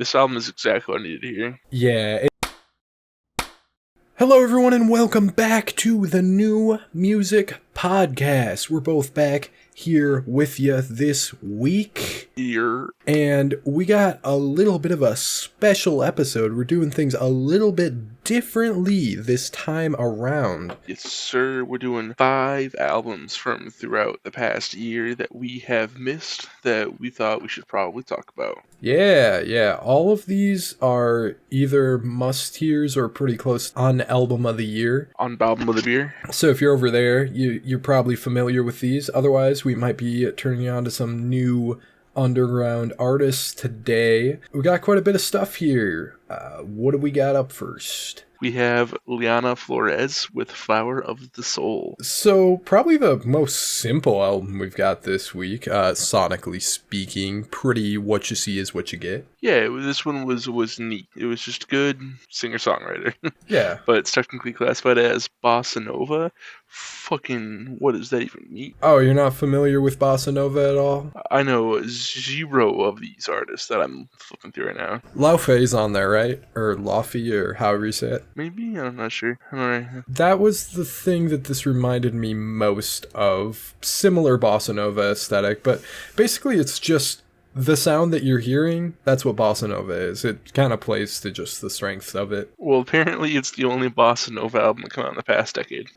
This album is exactly what I needed to hear. Yeah. Hello, everyone, and welcome back to the New Music Podcast. We're both back here with you this week. And we got a little bit of a special episode. We're doing things a little bit differently this time around. Yes, sir. We're doing 5 albums from throughout the past year that we have missed that we thought we should probably talk about. Yeah. All of these are either must-hears or pretty close on Album of the Year. On Album of the Year. So if you're over there, you're probably familiar with these. Otherwise, we might be turning you on to some new underground artists today. We got quite a bit of stuff here. What do we got up first? We have Liana Flores with Flower of the Soul. So, probably the most simple album we've got this week, sonically speaking. Pretty what you see is what you get. Yeah, this one was neat. It was just good singer-songwriter. Yeah. But it's technically classified as bossa nova. Fucking, what does that even mean? Oh, you're not familiar with bossa nova at all? I know 0 of these artists that I'm flipping through right now. Laufey's on there, right? Or Laufey, or however you say it. Maybe? I'm not sure. Alright. That was the thing that this reminded me most of. Similar bossa nova aesthetic, but basically it's just the sound that you're hearing. That's what bossa nova is. It kind of plays to just the strength of it. Well, apparently it's the only bossa nova album to come out in the past decade.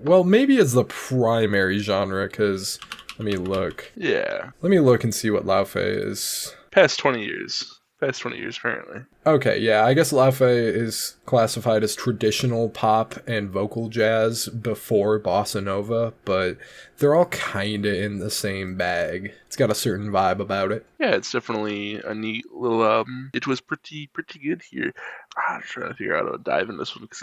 Well, maybe it's the primary genre, because let me look. Yeah. Let me look and see what Laufey is. Past 20 years, apparently. Okay, yeah, I guess Laufey is classified as traditional pop and vocal jazz before bossa nova, but they're all kinda in the same bag. It's got a certain vibe about it. Yeah, it's definitely a neat little album. It was pretty good here. I'm trying to figure out how to dive into this one because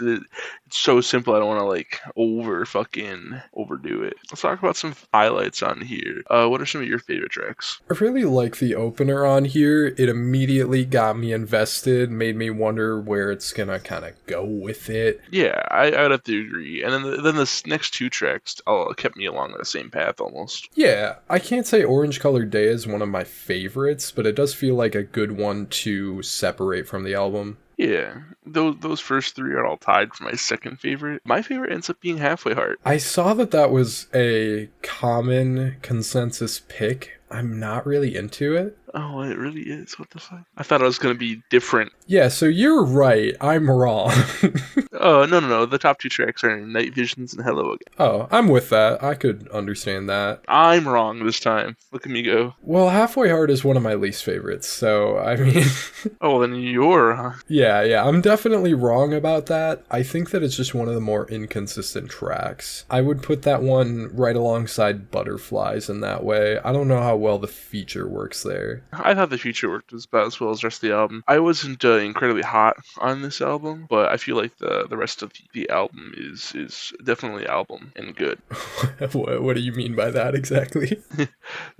it's so simple. I don't want to overdo it. Let's talk about some highlights on here. What are some of your favorite tracks? I really like the opener on here. It immediately got me invested, made me wonder where it's gonna kind of go with it. Yeah, I'd have to agree. And then the next 2 tracks kept me along the same path almost. Yeah, I can't say Orange Colored Day is one of my favorites, but it does feel like a good one to separate from the album. Yeah, those first 3 are all tied for my second favorite. My favorite ends up being Halfway Heart. I saw that was a common consensus pick. I'm not really into it. Oh, it really is? What the fuck? I thought it was going to be different. Yeah, so you're right. I'm wrong. Oh, no. The top 2 tracks are Night Visions and Hello Again. Oh, I'm with that. I could understand that. I'm wrong this time. Look at me go. Well, Halfway Heart is one of my least favorites, so, I mean... Oh, then you're, huh? Yeah, I'm definitely wrong about that. I think that it's just one of the more inconsistent tracks. I would put that one right alongside Butterflies in that way. I don't know how well the feature works there. I thought the feature worked about as well as the rest of the album. I wasn't incredibly hot on this album, but I feel like the rest of the album is definitely album and good. What do you mean by that exactly?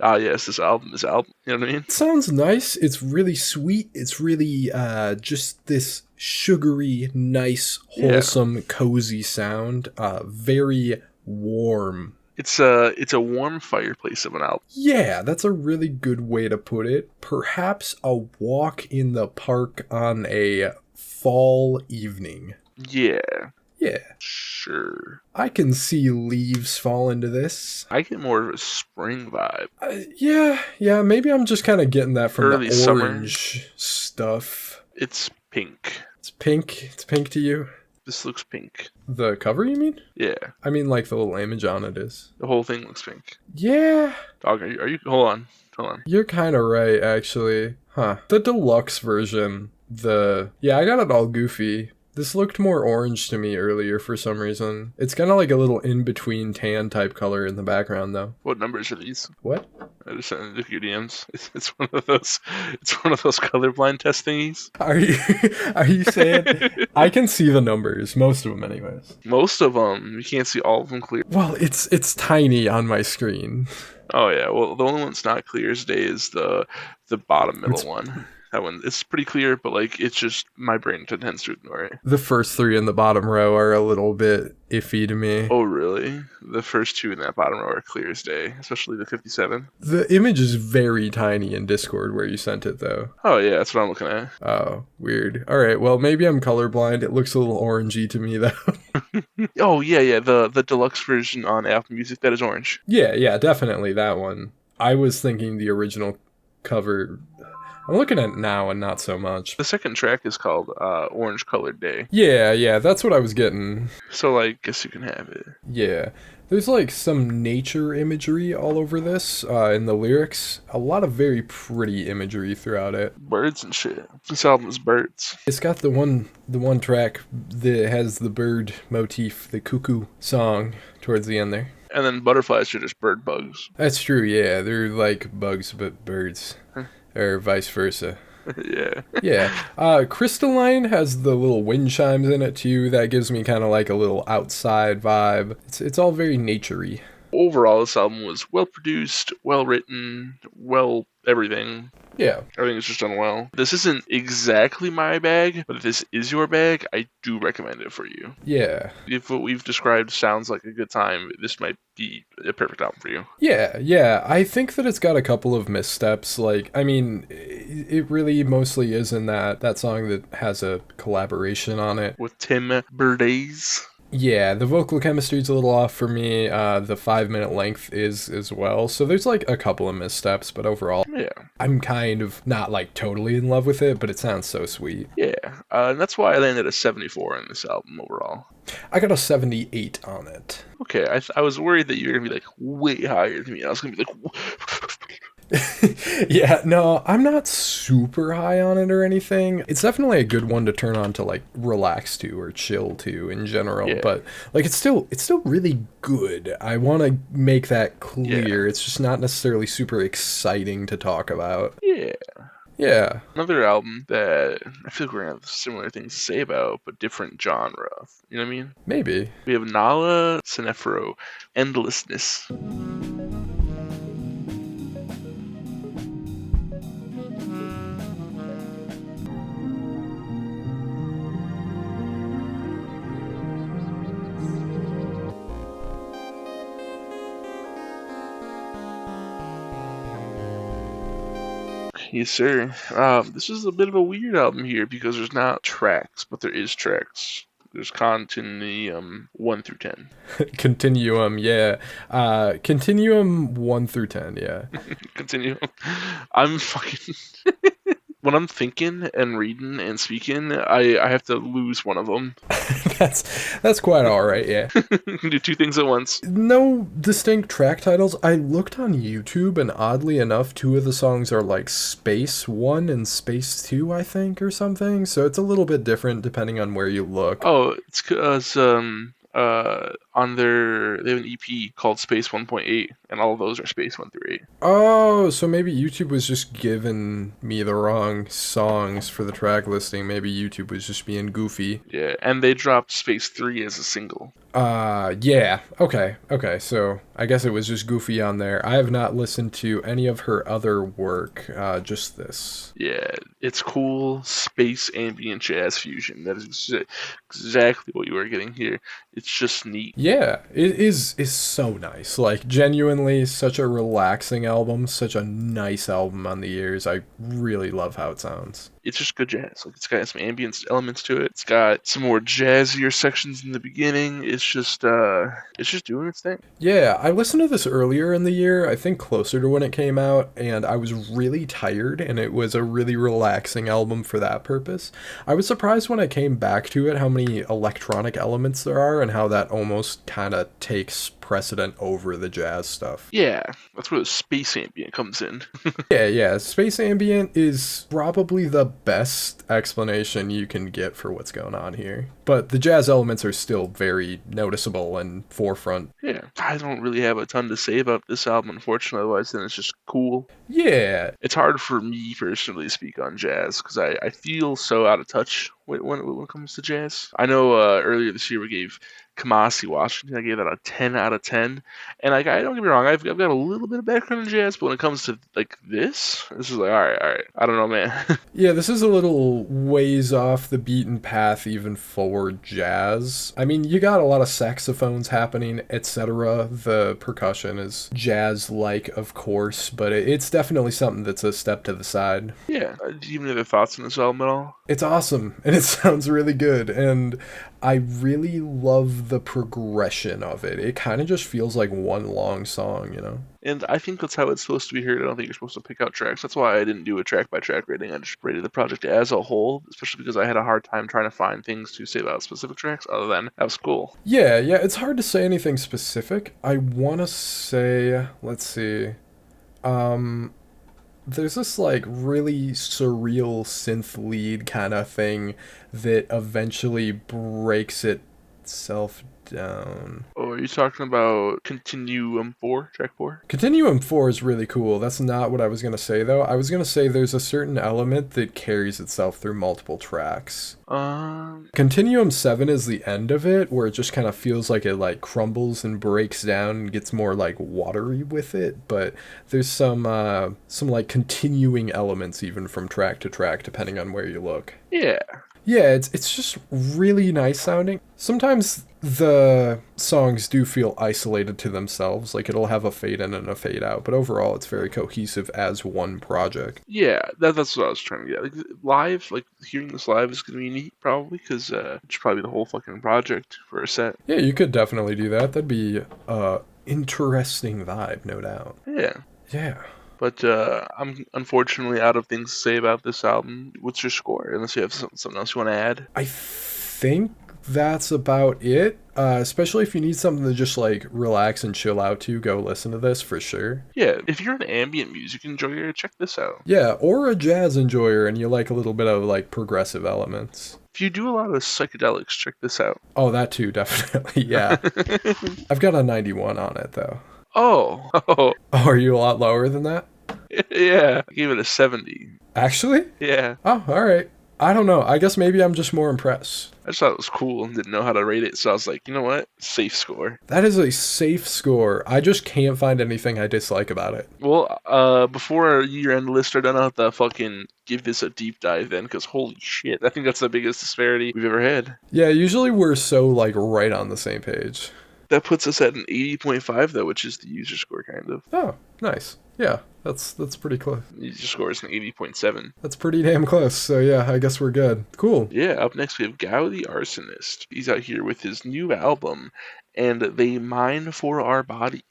Yes, this album is album. You know what I mean? It sounds nice. It's really sweet. It's really just this sugary, nice, wholesome, cozy sound. Very warm. It's a warm fireplace of an album. Yeah, that's a really good way to put it. Perhaps a walk in the park on a fall evening. Yeah. Yeah. Sure. I can see leaves fall into this. I get more of a spring vibe. Yeah, maybe I'm just kind of getting that from Early the orange summer stuff. It's pink. It's pink? It's pink to you? This looks pink. The cover, you mean? Yeah. I mean, like, the little image on it is. The whole thing looks pink. Yeah. Dog, are you hold on. You're kind of right, actually. Huh. The deluxe version, yeah, I got it all goofy. This looked more orange to me earlier for some reason. It's kind of like a little in-between tan type color in the background, though. What numbers are these? What? I just sent it to your DMs. It's one of those colorblind test thingies. Are you saying? I can see the numbers, most of them anyways. Most of them, you can't see all of them clear. Well, it's tiny on my screen. Oh yeah, well the only one that's not clear today is the bottom middle one. That one, it's pretty clear, but like it's just my brain tends to ignore it. The first three in the bottom row are a little bit iffy to me. Oh, really? The first two in that bottom row are clear as day, especially the 57. The image is very tiny in Discord where you sent it, though. Oh, yeah, that's what I'm looking at. Oh, weird. All right, well, maybe I'm colorblind. It looks a little orangey to me, though. Oh, yeah, the deluxe version on Apple Music, that is orange. Yeah, definitely that one. I was thinking the original cover. I'm looking at it now and not so much. The second track is called Orange Colored Day. Yeah, that's what I was getting. So, like, guess you can have it. Yeah. There's, like, some nature imagery all over this in the lyrics. A lot of very pretty imagery throughout it. Birds and shit. This album is birds. It's got the one track that has the bird motif, the cuckoo song towards the end there. And then butterflies are just bird bugs. That's true, yeah. They're like bugs but birds. Or vice versa. Yeah. Crystalline has the little wind chimes in it too. That gives me kind of like a little outside vibe. It's all very naturey. Overall, this album was well produced, well written, well everything. Yeah. Everything is just done well. This isn't exactly my bag, but if this is your bag, I do recommend it for you. Yeah. If what we've described sounds like a good time, this might be a perfect album for you. Yeah. I think that it's got a couple of missteps. Like, I mean, it really mostly is in that song that has a collaboration on it. With Tim Burdez. Yeah, the vocal chemistry is a little off for me. The 5-minute length is as well. So there's like a couple of missteps, but overall, yeah, I'm kind of not like totally in love with it, but it sounds so sweet. Yeah, and that's why I landed at 74 on this album overall. I got a 78 on it. Okay, I was worried that you were going to be like way higher than me. I was going to be like... Yeah, no, I'm not super high on it or anything. It's definitely a good one to turn on to like relax to or chill to in general, yeah. But like it's still really good. I want to make that clear. Yeah. It's just not necessarily super exciting to talk about. Yeah. Another album that I feel like we're going to have similar things to say about, but different genre. You know what I mean? Maybe. We have Nala, Sinephro, Endlessness. Yes, sir. This is a bit of a weird album here because there's not tracks, but there is tracks. There's Continuum 1 through 10. Continuum, yeah. Continuum 1 through 10, yeah. Continuum. I'm fucking... When I'm thinking and reading and speaking, I have to lose one of them. That's quite all right, yeah. You can do two things at once. No distinct track titles. I looked on YouTube, and oddly enough, 2 of the songs are like Space 1 and Space 2, I think, or something. So it's a little bit different depending on where you look. Oh, it's because on they have an EP called Space 1.8, and all of those are Space 1 through 8. Oh, so maybe YouTube was just giving me the wrong songs for the track listing. Maybe YouTube was just being goofy. Yeah, and they dropped Space 3 as a single. Yeah. Okay, so I guess it was just Goofy on there. I have not listened to any of her other work, just this. Yeah, it's cool space ambient jazz fusion. That is exactly what you are getting here. It's just neat. Yeah, it is so nice. Like, genuinely, such a relaxing album, such a nice album on the ears. I really love how it sounds. It's just good jazz. Like, it's got some ambient elements to it. It's got some more jazzier sections in the beginning. It's just doing its thing. Yeah, I listened to this earlier in the year, I think closer to when it came out, and I was really tired, and it was a really relaxing album for that purpose. I was surprised when I came back to it how many electronic elements there are, and how that almost kind of takes precedent over the jazz stuff. Yeah, that's where the space ambient comes in. Yeah, space ambient is probably the best explanation you can get for what's going on here. But the jazz elements are still very noticeable and forefront. Yeah, I don't really have a ton to say about this album, unfortunately, otherwise then it's just cool. Yeah. It's hard for me personally to speak on jazz, because I feel so out of touch when it comes to jazz. I know earlier this year we gave Kamasi Washington. I gave that a 10 out of 10. And like, I don't get me wrong, I've got a little bit of background in jazz, but when it comes to like this is like, all right. I don't know, man. Yeah, this is a little ways off the beaten path even for jazz. I mean, you got a lot of saxophones happening, etc. The percussion is jazz-like, of course, but it's definitely something that's a step to the side. Yeah. Do you have any other thoughts on this album at all? It's awesome, and it sounds really good, and I really love the progression of it. It kind of just feels like one long song, you know? And I think that's how it's supposed to be heard. I don't think you're supposed to pick out tracks. That's why I didn't do a track-by-track rating. I just rated the project as a whole, especially because I had a hard time trying to find things to say about specific tracks other than that was cool. Yeah, it's hard to say anything specific. I want to say, let's see, there's this like really surreal synth lead kind of thing that eventually breaks itself down. Oh, are you talking about Continuum 4, track 4? Continuum 4 is really cool. That's not what I was going to say, though. I was going to say there's a certain element that carries itself through multiple tracks. Continuum 7 is the end of it, where it just kind of feels like it like crumbles and breaks down and gets more like watery with it, but there's some like continuing elements even from track to track depending on where you look. Yeah. Yeah, it's just really nice sounding. Sometimes the songs do feel isolated to themselves, like it'll have a fade in and a fade out, but overall it's very cohesive as one project. Yeah, that's what I was trying to get. Like, live, like hearing this live is gonna be neat, probably, because it should probably be the whole fucking project for a set. Yeah, you could definitely do that. That'd be interesting vibe, no doubt. Yeah. Yeah. But I'm unfortunately out of things to say about this album. What's your score? Unless you have something else you want to add? I think that's about it. Especially if you need something to just like relax and chill out to, go listen to this for sure. Yeah, if you're an ambient music enjoyer, check this out. Yeah, or a jazz enjoyer and you like a little bit of like progressive elements. If you do a lot of psychedelics, check this out. Oh, that too, definitely. Yeah. I've got a 91 on it though. Oh. Oh, are you a lot lower than that? Yeah, I gave it a 70. Actually? Yeah. Oh, all right. I don't know. I guess maybe I'm just more impressed. I just thought it was cool and didn't know how to rate it, so I was like, you know what? Safe score. That is a safe score. I just can't find anything I dislike about it. Well, before our year-end list are done, I'll have to fucking give this a deep dive then, because holy shit, I think that's the biggest disparity we've ever had. Yeah, usually we're so, like, right on the same page. That puts us at an 80.5, though, which is the user score, kind of. Oh, nice. Yeah, that's pretty close. User score is an 80.7. That's pretty damn close, so yeah, I guess we're good. Cool. Yeah, up next we have Gao the Arsonist. He's out here with his new album, and They Mine for Our Body.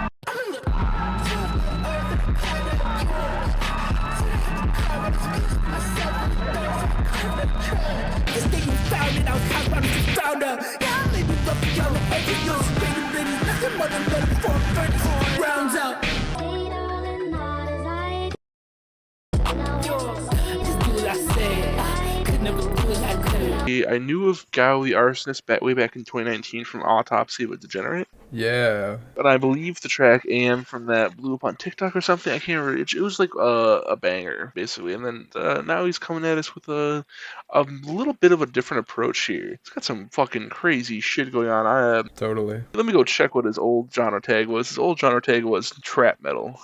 I knew of Gao the Arsonist way back in 2019 from Autopsy of a Degenerate. Yeah. But I believe the track AM from that blew up on TikTok or something. I can't remember. It was like a banger, basically. And then now he's coming at us with a little bit of a different approach here. He's got some fucking crazy shit going on. Totally. Let me go check what his old genre tag was. His old genre tag was trap metal.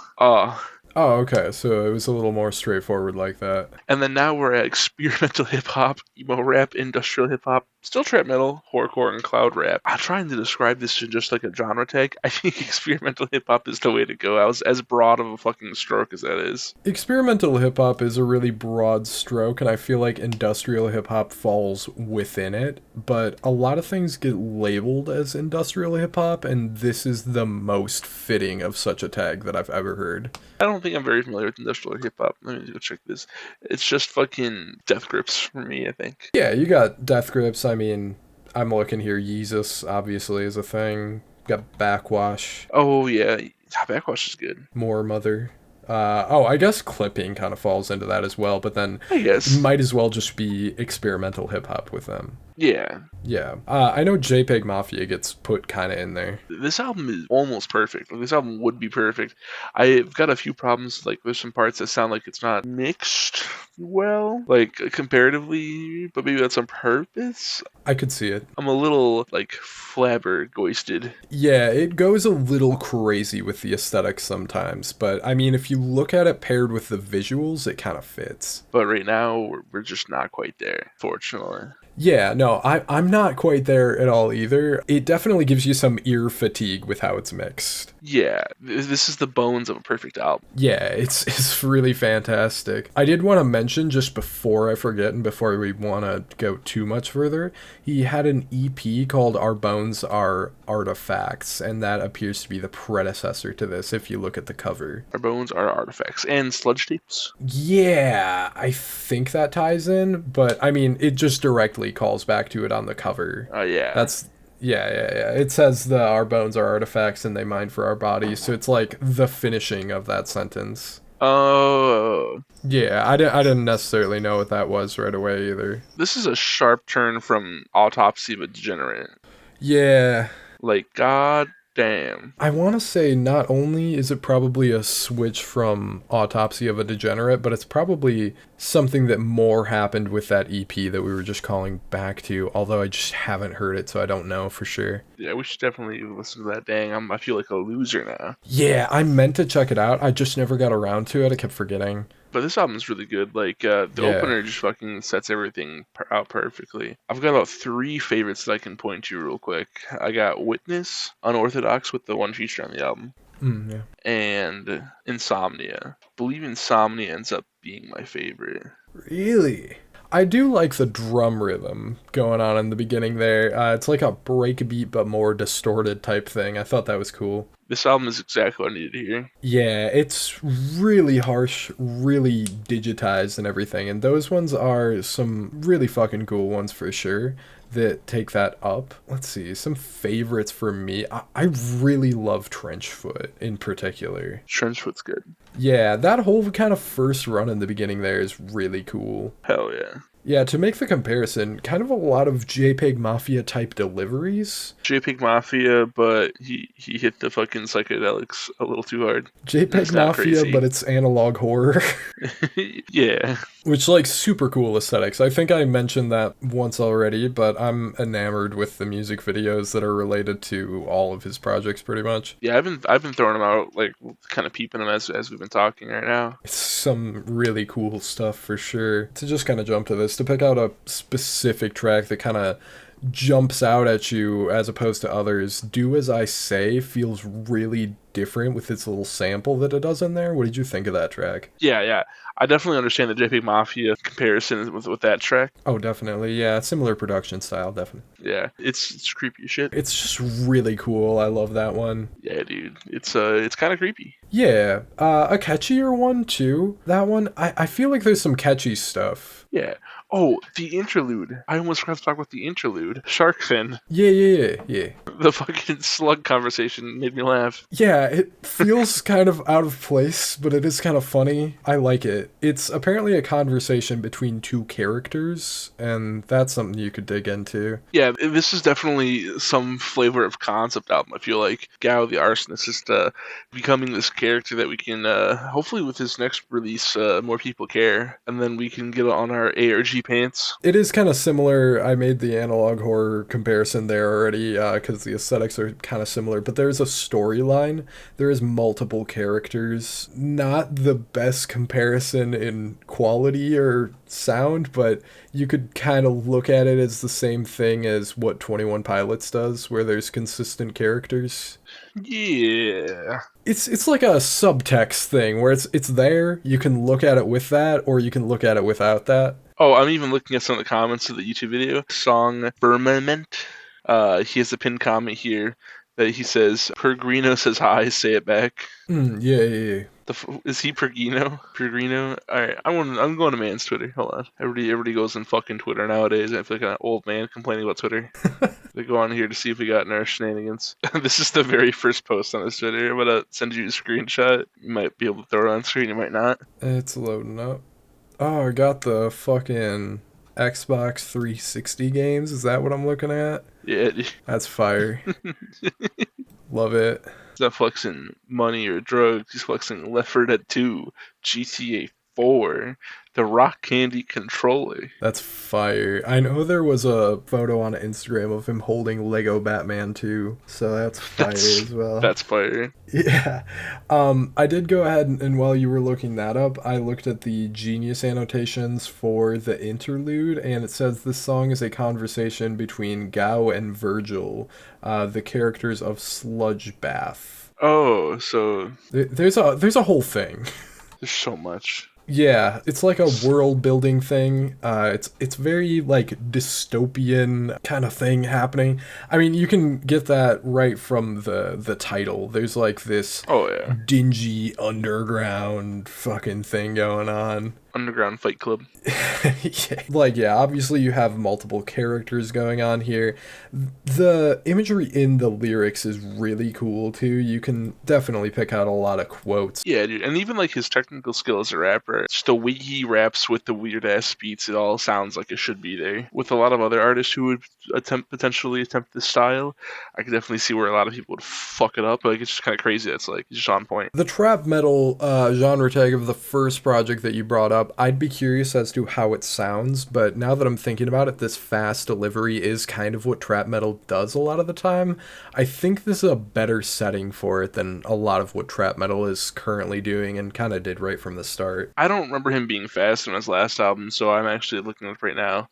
Oh, okay, so it was a little more straightforward like that. And then now we're at experimental hip-hop, emo rap, industrial hip-hop, still trap metal, horrorcore, and cloud rap. I'm trying to describe this in just like a genre tag. I think experimental hip-hop is the way to go. I was as broad of a fucking stroke as that is. Experimental hip-hop is a really broad stroke, and I feel like industrial hip-hop falls within it, but a lot of things get labeled as industrial hip-hop, and this is the most fitting of such a tag that I've ever heard. I don't think I'm very familiar with industrial hip-hop. Let me go check this. It's just fucking death grips for me, I think. Yeah, you got death grips. I mean, I'm looking here. Yeezus, obviously, is a thing. Got Backwash. Oh, yeah. Backwash is good. More Mother. I guess clipping kind of falls into that as well, but then I guess might as well just be experimental hip-hop with them. Yeah. Yeah. I know JPEG Mafia gets put kind of in there. This album is almost perfect. Like, this album would be perfect. I've got a few problems. Like, there's some parts that sound like it's not mixed well, like, comparatively, but maybe that's on purpose. I could see it. I'm a little, like, flabbergasted. Yeah, it goes a little crazy with the aesthetic sometimes, but I mean, if you look at it paired with the visuals, it kind of fits. But right now, we're just not quite there, fortunately. Yeah, no, I'm not quite there at all either. It definitely gives you some ear fatigue with how it's mixed. Yeah, this is the bones of a perfect album. Yeah, it's really fantastic. I did want to mention, just before I forget and before we want to go too much further, he had an EP called Our Bones Are Artifacts, and that appears to be the predecessor to this if you look at the cover. Our bones are artifacts and sludge tapes. Yeah, I think that ties in, but I mean, it just directly calls back to it on the cover. Yeah. That's yeah. It says our bones are artifacts and they mine for our bodies, so it's like the finishing of that sentence. Oh. Yeah, I didn't necessarily know what that was right away either. This is a sharp turn from Autopsy of a Degenerate. Yeah. Like, god damn. I want to say not only is it probably a switch from Autopsy of a Degenerate, but it's probably something that more happened with that EP that we were just calling back to, although I just haven't heard it, so I don't know for sure. Yeah, we should definitely listen to that. Dang, I feel like a loser now. Yeah, I meant to check it out. I just never got around to it. I kept forgetting. But this album is really good. Like, the opener just fucking sets everything out perfectly. I've got about 3 favorites that I can point to real quick. I got Witness, Unorthodox with the one feature on the album, Yeah. and Insomnia. I believe Insomnia ends up being my favorite. Really? I do like the drum rhythm going on in the beginning there. It's like a breakbeat but more distorted type thing. I thought that was cool. This album is exactly what I needed to hear. Yeah, it's really harsh, really digitized and everything, and those ones are some really fucking cool ones for sure that take that up. Let's see, some favorites for me. I really love Trenchfoot in particular. Trenchfoot's good. Yeah, that whole kind of first run in the beginning there is really cool. Hell yeah. Yeah, to make the comparison, kind of a lot of JPEG Mafia type deliveries. JPEG Mafia, but he hit the fucking psychedelics a little too hard. JPEG Mafia, but it's analog horror. Yeah. Which, like, super cool aesthetics. I think I mentioned that once already, but I'm enamored with the music videos that are related to all of his projects, pretty much. Yeah, I've been throwing them out, like, kind of peeping them as we've been talking right now. It's some really cool stuff for sure. To just kind of jump to this, to pick out a specific track that kind of jumps out at you as opposed to others, Do As I Say feels really different with its little sample that it does in there. What did you think of that track? Yeah. I definitely understand the JPEG Mafia comparison with that track. Oh, definitely. Yeah, similar production style, definitely. Yeah, it's creepy as shit. It's just really cool. I love that one. Yeah, dude. It's kind of creepy. Yeah, a catchier one too. That one, I feel like there's some catchy stuff. Yeah. Oh, the interlude. I almost forgot to talk about the interlude. Shark fin. Yeah. The fucking slug conversation made me laugh. Yeah, it feels kind of out of place, but it is kind of funny. I like it. It's apparently a conversation between 2 characters, and that's something you could dig into. Yeah, this is definitely some flavor of concept album. I feel like Gao the Arsonist is becoming this character that we can, hopefully with his next release, more people care, and then we can get on our ARG pants. It is kind of similar. I made the analog horror comparison there already, because the aesthetics are kind of similar, but there's a storyline. There is multiple characters. Not the best comparison in quality or sound, but you could kind of look at it as the same thing as what 21 Pilots does, where there's consistent characters. Yeah. It's like a subtext thing where it's there, you can look at it with that, or you can look at it without that. Oh, I'm even looking at some of the comments of the YouTube video. Song Firmament. He has a pinned comment here that he says, Pergrino says hi, say it back. Yeah. Is he Pergino? Alright, I'm going to man's Twitter. Hold on. Everybody goes on fucking Twitter nowadays. I feel like an old man complaining about Twitter. They go on here to see if we got in our shenanigans. This is the very first post on this Twitter. I'm gonna send you a screenshot. You might be able to throw it on screen, you might not. It's loading up. Oh, I got the fucking Xbox 360 games. Is that what I'm looking at? Yeah. That's fire. Love it. He's not flexing money or drugs. He's flexing Left 4 Dead 2, GTA 4, the Rock Candy controller. That's fire. I know there was a photo on Instagram of him holding Lego Batman 2, so that's fire as well. That's fire. Yeah. I did go ahead and while you were looking that up, I looked at the Genius annotations for the interlude, and it says this song is a conversation between Gao and Virgil, the characters of Sludge Bath. Oh, so there's a whole thing. There's so much. Yeah, it's like a world building thing. It's very like dystopian kind of thing happening. I mean, you can get that right from the title. There's like this dingy underground fucking thing going on. Underground Fight Club. Yeah, obviously you have multiple characters going on here. The imagery in the lyrics is really cool too. You can definitely pick out a lot of quotes. Yeah, dude, and even like his technical skill as a rapper, just the way he raps with the weird ass beats, it all sounds like it should be there. With a lot of other artists who would potentially attempt this style, I could definitely see where a lot of people would fuck it up. Like, it's just kind of crazy. It's like just on point. The trap metal genre tag of the first project that you brought up, I'd be curious as to how it sounds, but now that I'm thinking about it, this fast delivery is kind of what trap metal does a lot of the time. I think this is a better setting for it than a lot of what trap metal is currently doing and kind of did right from the start. I don't remember him being fast on his last album, so I'm actually looking at it right now.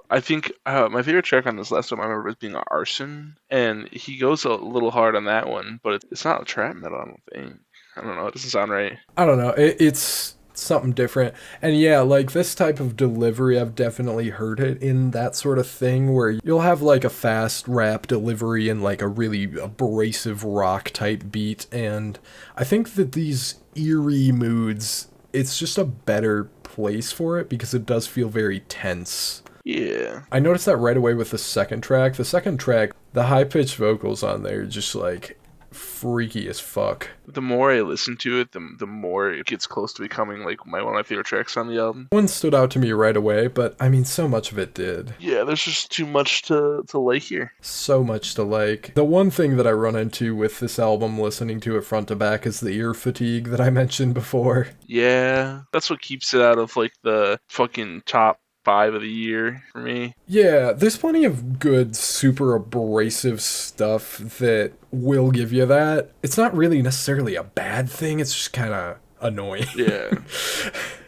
I think my favorite track on this last album I remember was being Arson, and he goes a little hard on that one, but it's not a trap metal, I don't think. I don't know, it doesn't sound right. I don't know, it's something different. And yeah, like this type of delivery, I've definitely heard it in that sort of thing where you'll have like a fast rap delivery and like a really abrasive rock type beat. And I think that these eerie moods, it's just a better place for it because it does feel very tense. Yeah. I noticed that right away with the second track. The second track, the high-pitched vocals on there just like freaky as fuck. The more I listen to it, the more it gets close to becoming like one of my favorite tracks on the album. One stood out to me right away, but I mean, so much of it did. Yeah, there's just too much to like here. So much to like. The one thing that I run into with this album, listening to it front to back, is the ear fatigue that I mentioned before. Yeah, that's what keeps it out of like the fucking top 5 of the year for me. Yeah, there's plenty of good, super abrasive stuff that will give you that. It's not really necessarily a bad thing, it's just kind of annoying. Yeah.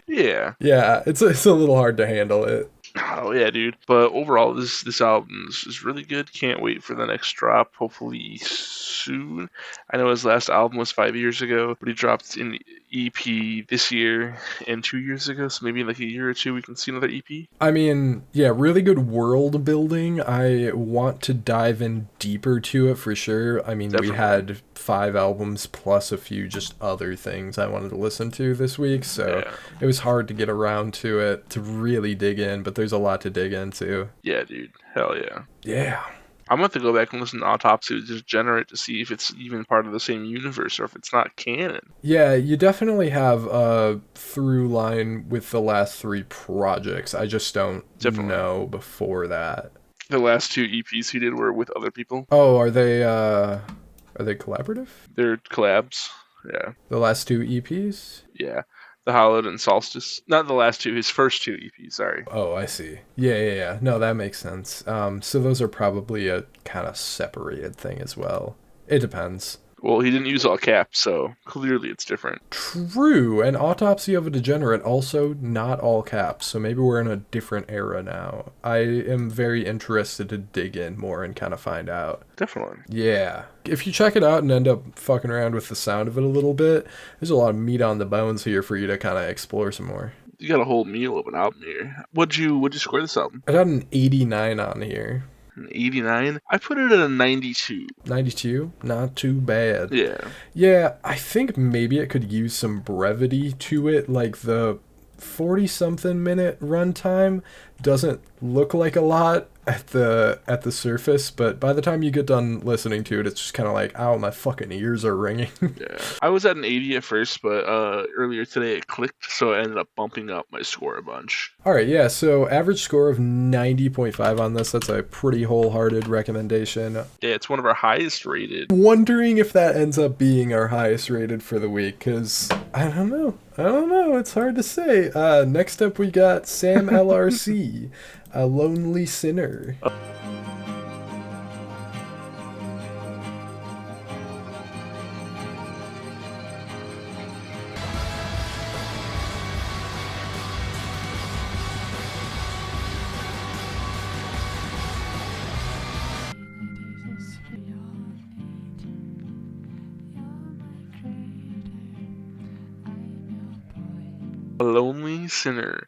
Yeah. Yeah, it's a little hard to handle it. Oh yeah, dude. But overall, this album is really good. Can't wait for the next drop. Hopefully soon. I know his last album was 5 years ago, but he dropped an EP this year and 2 years ago. So maybe in like a year or two, we can see another EP. I mean, yeah, really good world building. I want to dive in deeper to it for sure. I mean, Definitely. We had 5 albums plus a few just other things I wanted to listen to this week, so It was hard to get around to it to really dig in, but there's a lot to dig into. Yeah, dude. Hell yeah. Yeah. I'm going to go back and listen to Autopsy Degenerate to see if it's even part of the same universe or if it's not canon. Yeah, you definitely have a through line with the last 3 projects. I just don't know before that. The last 2 EPs he did were with other people. Oh, are they collaborative? They're collabs, yeah. The last 2 EPs? Yeah. The Hallowed and Solstice. Not the last 2, his first 2 EPs, sorry. Oh, I see. Yeah. No, that makes sense. So those are probably a kind of separated thing as well. It depends. Well, he didn't use all caps, so clearly it's different. True, and Autopsy of a Degenerate also not all caps, so maybe we're in a different era now. I am very interested to dig in more and kind of find out. Definitely. Yeah. If you check it out and end up fucking around with the sound of it a little bit, there's a lot of meat on the bones here for you to kind of explore some more. You got a whole meal of an album here. What'd you score this album? I got an 89 on here. An 89? I put it at a 92. 92? Not too bad. Yeah. Yeah, I think maybe it could use some brevity to it, like the 40-something minute runtime. Doesn't look like a lot at the surface, but by the time you get done listening to it, it's just kind of like, ow, my fucking ears are ringing. Yeah, I was at an 80 at first, but earlier today it clicked, so I ended up bumping up my score a bunch. All right, yeah, so average score of 90.5 on this. That's a pretty wholehearted recommendation. Yeah, it's one of our highest rated. Wondering if that ends up being our highest rated for the week, because I don't know. It's hard to say. Next up, we got Samlrc, A Lonely Sinner. A Lonely Sinner.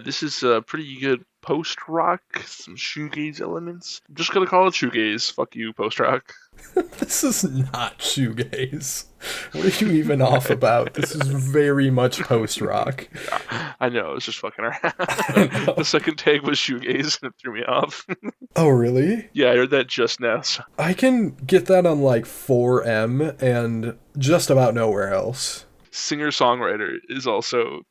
This is a pretty good post-rock, some shoegaze elements. I'm just gonna call it shoegaze. Fuck you, post-rock. This is not shoegaze. What are you even off about? This is very much post-rock. I know, I was just fucking around. The second tag was shoegaze and it threw me off. Oh, really? Yeah, I heard that just now. So. I can get that on like 4M and just about nowhere else. Singer-songwriter is also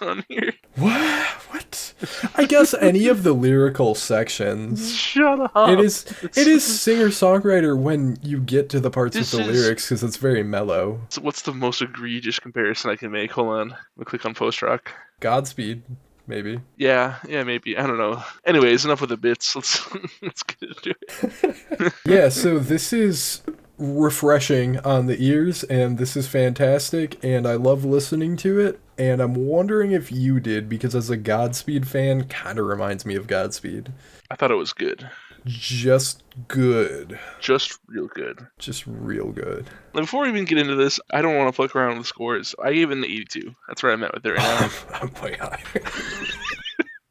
on here. What? I guess any of the lyrical sections. Shut up. It is singer-songwriter when you get to the parts with the lyrics, because it's very mellow. So what's the most egregious comparison I can make? Hold on. I'll click on post-rock. Godspeed, maybe. Yeah, maybe. I don't know. Anyways, enough with the bits. Let's get into it. Yeah, so this is refreshing on the ears, and this is fantastic, and I love listening to it, and I'm wondering if you did, because as a Godspeed fan, kind of reminds me of Godspeed. I thought it was good. Just good. Just real good. Just real good. Before we even get into this, I don't want to fuck around with the scores. I gave it an 82. That's where I'm at with it right now. I'm way higher.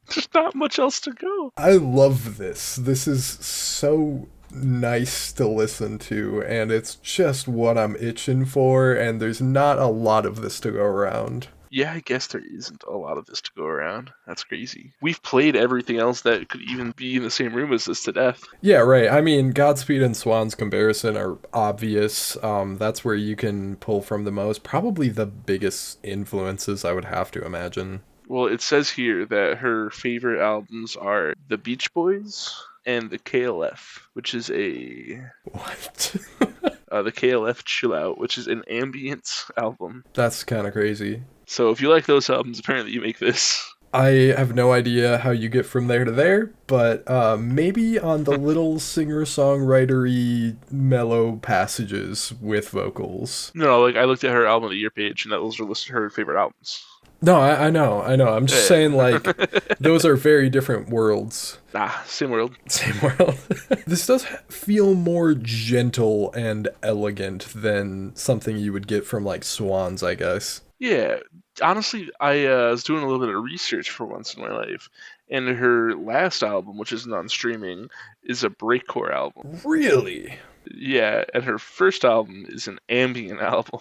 There's not much else to go. I love this. This is so nice to listen to, and it's just what I'm itching for, and there's not a lot of this to go around. Yeah, I guess there isn't a lot of this to go around. That's crazy. We've played everything else that could even be in the same room as this to death. Yeah, right. I mean, Godspeed and Swan's comparison are obvious. That's where you can pull from the most. Probably the biggest influences, I would have to imagine. Well, it says here that her favorite albums are The Beach Boys and the KLF, which is a... What? The KLF Chill Out, which is an ambient album. That's kind of crazy. So if you like those albums, apparently you make this. I have no idea how you get from there to there, but maybe on the little singer-songwritery mellow passages with vocals. No, like I looked at her album of the year page, and those are listed her favorite albums. No, I know. I'm just saying, like, those are very different worlds. Same world. Same world. This does feel more gentle and elegant than something you would get from, like, Swans, I guess. Yeah, honestly, I was doing a little bit of research for once in my life, and her last album, which isn't on streaming, is a breakcore album. Really? Yeah, and her first album is an ambient album.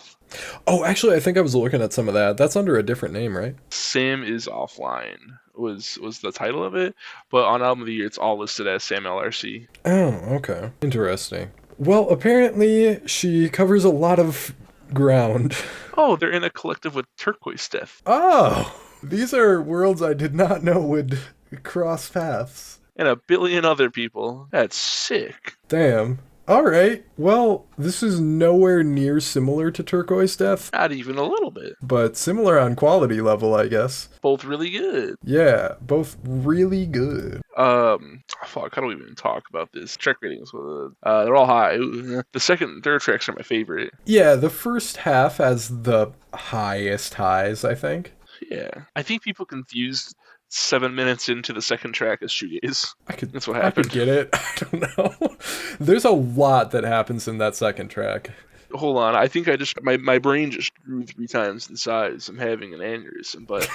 Oh, actually, I think I was looking at some of that. That's under a different name, right? Sam is Offline was the title of it, but on Album of the Year, it's all listed as Samlrc. Oh, okay. Interesting. Well, apparently, she covers a lot of ground. Oh, they're in a collective with Turquoise Death. Oh, these are worlds I did not know would cross paths. And a billion other people. That's sick. Damn. Alright, well, this is nowhere near similar to Turquoise Death. Not even a little bit. But similar on quality level, I guess. Both really good. Yeah, both really good. Fuck, how do we even talk about this? Track ratings, they're all high. The second and third tracks are my favorite. Yeah, the first half has the highest highs, I think. Yeah. I think people confused 7 minutes into the second track as shoegaze. That's what happened. I could get it. I don't know. There's a lot that happens in that second track. Hold on, I think my brain just grew 3 times the size. I'm having an aneurysm, but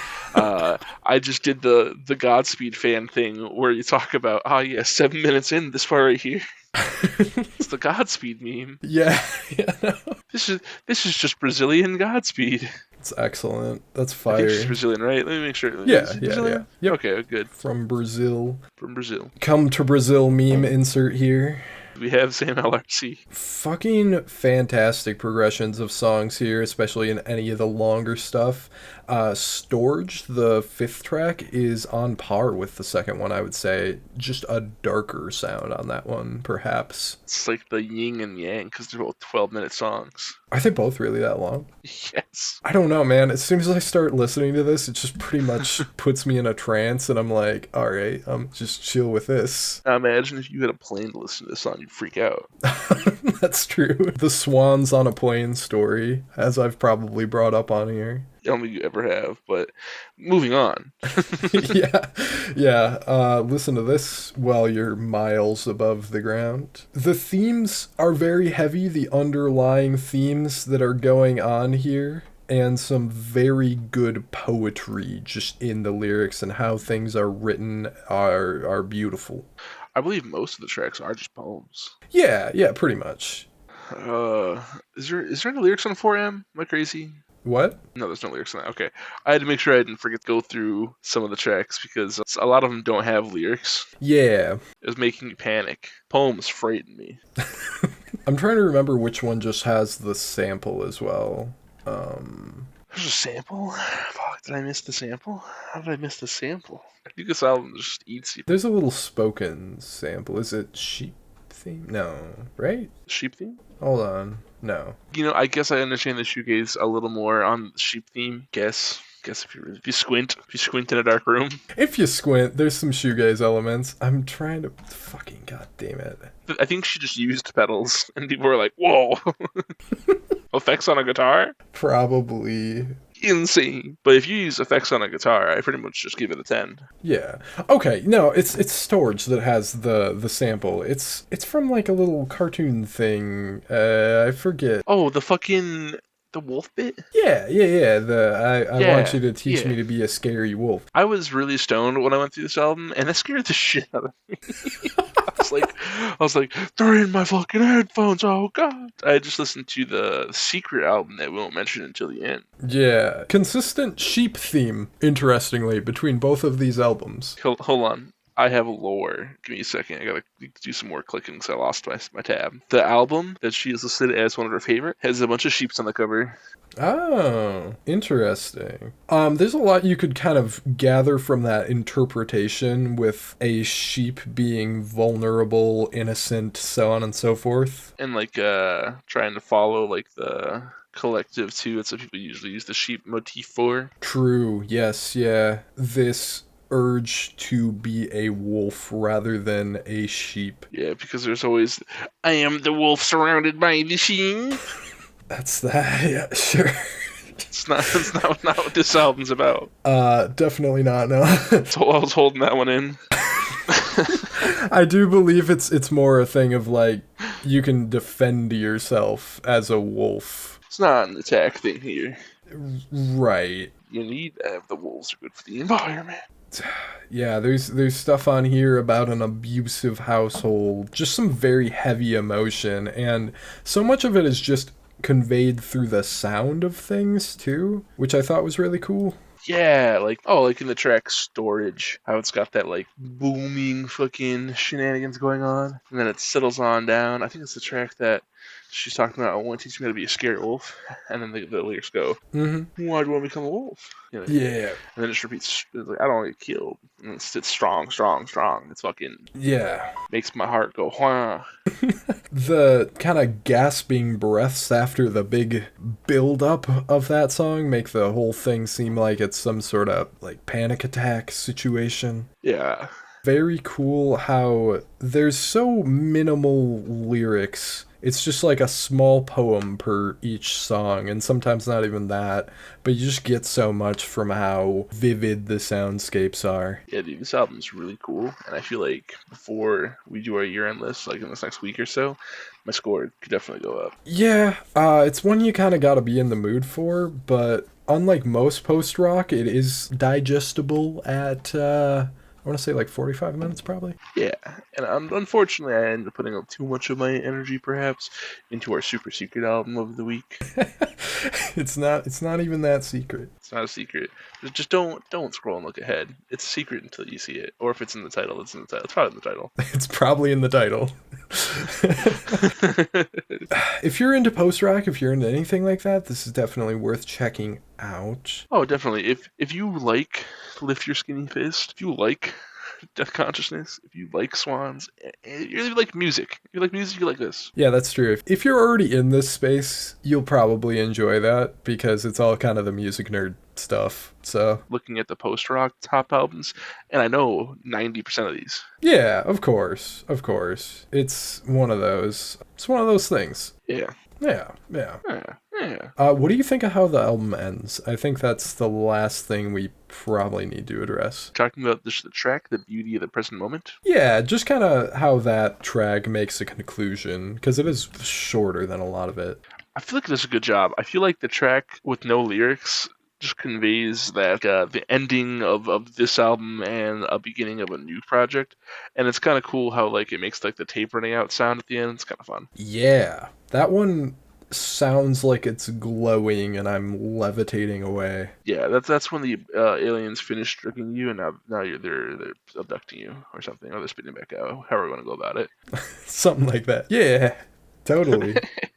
I just did the Godspeed fan thing where you talk about, 7 minutes in, this part right here. It's the Godspeed meme. Yeah, yeah, no. This is just Brazilian Godspeed. It's excellent. That's I think she's fire. Brazilian, right? Let me make sure. Is Yeah, she yeah, yeah. Brazilian? Yep. Okay, good. From Brazil. From Brazil. Come to Brazil meme insert here. We have Samlrc. Fucking fantastic progressions of songs here, especially in any of the longer stuff. Storage, the 5th track, is on par with the second one, I would say. Just a darker sound on that one, perhaps. It's like the yin and yang because they're both 12-minute songs. Are they both really that long? Yes. I don't know, man. As soon as I start listening to this, it just pretty much puts me in a trance, and I'm like, alright, just chill with this. Now imagine if you had a plane to listen to this on, you'd freak out. That's true. The Swans on a Plane story, as I've probably brought up on here. I don't think you ever have, but moving on. Yeah. Listen to this while you're miles above the ground. The themes are very heavy, the underlying themes that are going on here, and some very good poetry just in the lyrics, and how things are written are beautiful. I believe most of the tracks are just poems. Yeah, pretty much. Is there any lyrics on 4M? Am I crazy? What? No, there's no lyrics on that. Okay. I had to make sure I didn't forget to go through some of the tracks because a lot of them don't have lyrics. Yeah. It was making me panic. Poems frighten me. I'm trying to remember which one just has the sample as well. There's a sample? Fuck, did I miss the sample? How did I miss the sample? I think this album just eats you. There's a little spoken sample. Is it sheep theme? No, right? Sheep theme? Hold on. No. You know, I guess I understand the shoegaze a little more on the sheep theme. Guess if you squint in a dark room. If you squint, there's some shoegaze elements. I'm trying to fucking goddamn it. I think she just used pedals, and people were like, "Whoa, effects on a guitar? Probably. Insane." But if you use effects on a guitar, I pretty much just give it a 10. Yeah. Okay. No, it's Storage that has the sample. It's from like a little cartoon thing. I forget. Oh, the wolf bit? Yeah. I want you to teach me to be a scary wolf. I was really stoned when I went through this album, and that scared the shit out of me. I was like, they're in my fucking headphones. Oh god! I just listened to the secret album that we won't mention until the end. Yeah, consistent sheep theme. Interestingly, between both of these albums. Hold on. I have a lore. Give me a second. I gotta do some more clicking because I lost my tab. The album that she is listed as one of her favorite has a bunch of sheeps on the cover. Oh, interesting. There's a lot you could kind of gather from that interpretation, with a sheep being vulnerable, innocent, so on and so forth. And like trying to follow like the collective too. That's what people usually use the sheep motif for. True. Yes. Yeah. This urge to be a wolf rather than a sheep. Yeah, because there's always, I am the wolf surrounded by the sheep. That's that. Yeah, sure. It's not what this album's about. Definitely not. No. So I was holding that one in. I do believe it's more a thing of like, you can defend yourself as a wolf. It's not an attack thing here. Right. You need to have the wolves are good for the environment. Yeah, there's stuff on here about an abusive household, just some very heavy emotion, and so much of it is just conveyed through the sound of things too, which I thought was really cool. Yeah, like in the track Storage, how it's got that like booming fucking shenanigans going on, and then it settles on down. I think it's the track that she's talking about, I want to teach me how to be a scary wolf, and then the lyrics go, Why do you want to become a wolf? You know, yeah. And then it just repeats, it's like, I don't want to get killed. And it's strong. It's fucking, yeah, makes my heart go, wah. The kind of gasping breaths after the big build-up of that song make the whole thing seem like it's some sort of like panic attack situation. Yeah. Very cool how there's so minimal lyrics. It's just like a small poem per each song, and sometimes not even that, but you just get so much from how vivid the soundscapes are. Yeah, dude, this album's really cool, and I feel like before we do our year-end list, like in this next week or so, my score could definitely go up. Yeah, it's one you kind of gotta be in the mood for, but unlike most post-rock, it is digestible at I want to say like 45 minutes probably. Yeah, and unfortunately, I ended up putting up too much of my energy, perhaps, into our super secret album of the week. It's not even that secret. It's not a secret. Just don't scroll and look ahead. It's a secret until you see it, or if it's in the title, it's in the title. It's probably in the title. It's probably in the title. If you're into post-rock, if you're into anything like that, this is definitely worth checking out. Oh, definitely. If you like Lift Your Skinny Fist, if you like Death Consciousness, if you like Swans, you like music. You like music, you like this. Yeah, that's true. If you're already in this space, you'll probably enjoy that because it's all kind of the music nerd stuff. So looking at the post-rock top albums, and I know 90% of these. Yeah, of course. It's one of those. It's one of those things. Yeah. What do you think of how the album ends? I think that's the last thing we probably need to address. Talking about just the track, the beauty of the present moment? Yeah, just kind of how that track makes a conclusion, because it is shorter than a lot of it. I feel like it does a good job. I feel like the track with no lyrics just conveys that the ending of this album and a beginning of a new project, and it's kind of cool how like it makes like the tape running out sound at the end. It's kind of fun. Yeah, that one sounds like it's glowing and I'm levitating away. Yeah, that's when the aliens finish drinking you, and now they're abducting you or something, or they're spitting back out. How are we going to go about it? Something like that. Yeah, totally.